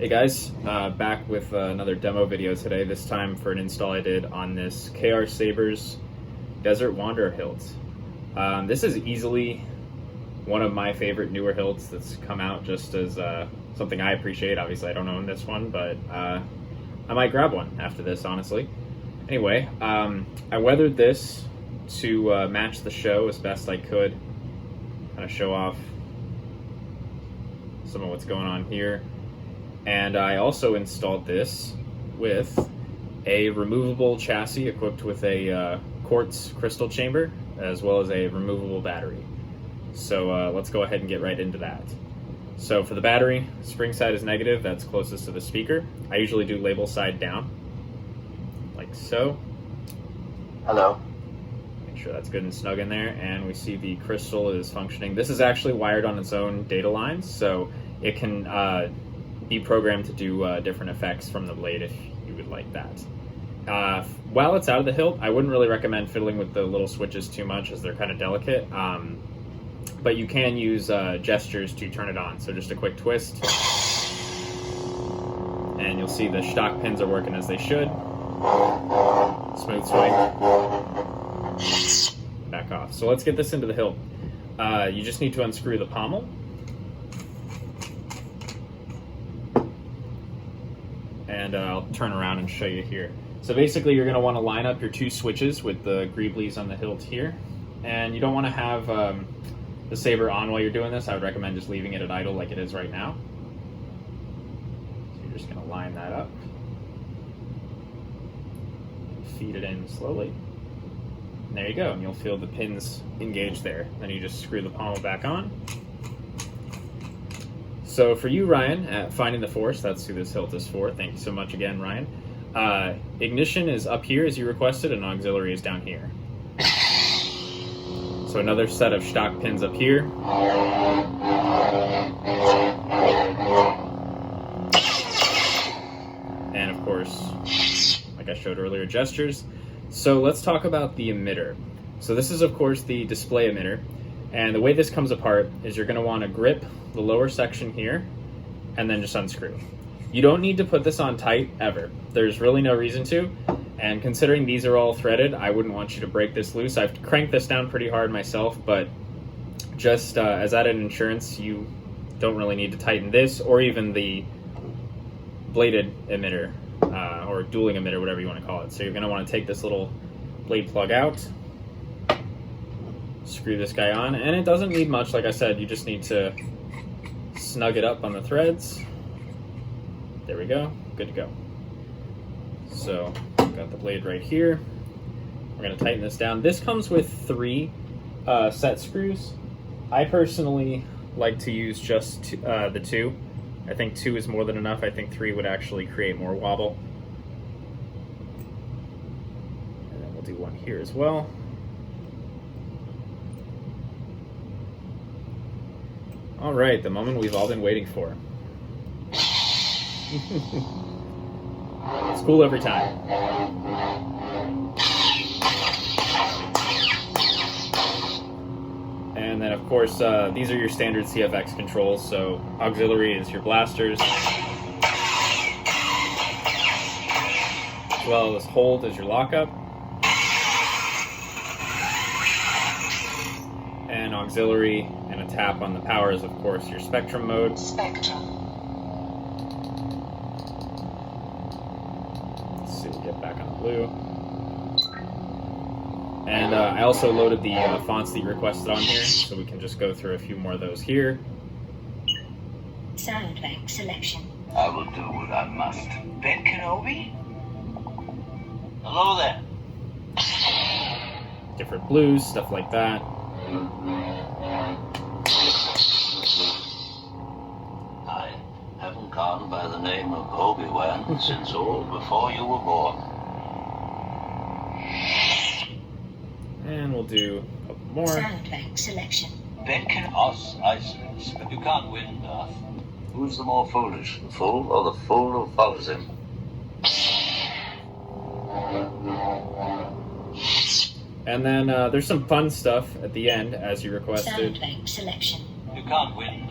Hey guys, back with another demo video today, this time for an install I did on this KR Sabres Desert Wanderer hilt. This is easily one of my favorite newer hilts that's come out, just as something I appreciate. Obviously I don't own this one, but I might grab one after this, honestly. Anyway, I weathered this to match the show as best I could, kind of show off some of what's going on here. And I also installed this with a removable chassis equipped with a quartz crystal chamber, as well as a removable battery. So let's go ahead and get right into that. So for the battery, spring side is negative, that's closest to the speaker. I usually do label side down, like so. Hello. Make sure that's good and snug in there, and we see the crystal is functioning. This is actually wired on its own data lines, so it can be programmed to do different effects from the blade if you would like that. While it's out of the hilt, I wouldn't really recommend fiddling with the little switches too much, as they're kind of delicate, but you can use gestures to turn it on. So just a quick twist, and you'll see the stock pins are working as they should. Smooth swing, back off. So let's get this into the hilt. You just need to unscrew the pommel, and I'll turn around and show you here. So basically you're going to want to line up your two switches with the greeblies on the hilt here, and you don't want to have the saber on while you're doing this. I would recommend just leaving it at idle like it is right now. So you're just going to line that up, feed it in slowly, and there you go, and you'll feel the pins engage there. Then you just screw the pommel back on. So for you, Ryan, at Finding the Force, that's who this hilt is for. Thank you so much again, Ryan. Ignition is up here as you requested, and auxiliary is down here. So another set of stock pins up here. And of course, like I showed earlier, gestures. So let's talk about the emitter. So this is of course the display emitter. And the way this comes apart is you're going to want to grip the lower section here and then just unscrew. You don't need to put this on tight ever. There's really no reason to. And considering these are all threaded, I wouldn't want you to break this loose. I've cranked this down pretty hard myself, but just as added insurance, you don't really need to tighten this or even the bladed emitter or dueling emitter, whatever you want to call it. So you're going to want to take this little blade plug out, screw this guy on, and it doesn't need much. Like I said, you just need to snug it up on the threads. There we go, good to go. So got the blade right here. We're going to tighten this down. This comes with 3 set screws. I personally like to use just the 2. I think 2 is more than enough. I think 3 would actually create more wobble. And then we'll do one here as well. All right, the moment we've all been waiting for. It's cool every time. And then of course, these are your standard CFX controls. So auxiliary is your blasters, as well as hold is your lockup. And auxiliary and a tap on the power is of course your spectrum mode. Spectrum. Let's see, we'll get back on the blue. And I also loaded the fonts that you requested on here, so we can just go through a few more of those here. Sound bank selection. I will do what I must. Ben Kenobi? Hello there. Different blues, stuff like that. I haven't gone by the name of Obi-Wan since old before you were born. And we'll do a couple more. Sound bank selection. Ben can us, I sense, but you can't win, Darth. Who's the more foolish, the fool or the fool who follows him? And then there's some fun stuff at the end, as you requested. Sound bank selection. You can't win.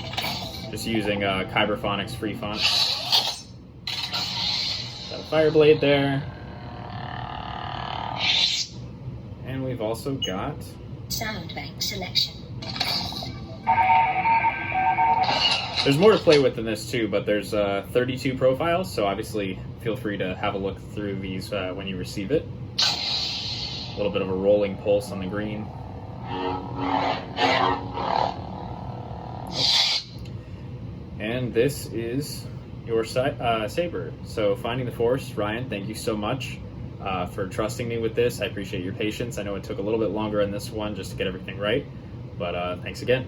Just using Kyberphonics free font. fire blade there. And we've also got Sound bank selection. there's more to play with than this too, but there's 32 profiles, so obviously feel free to have a look through these when you receive it. A little bit of a rolling pulse on the green. And this is your saber. So Finding the Force, Ryan, thank you so much for trusting me with this. I appreciate your patience. I know it took a little bit longer in this one just to get everything right, but thanks again.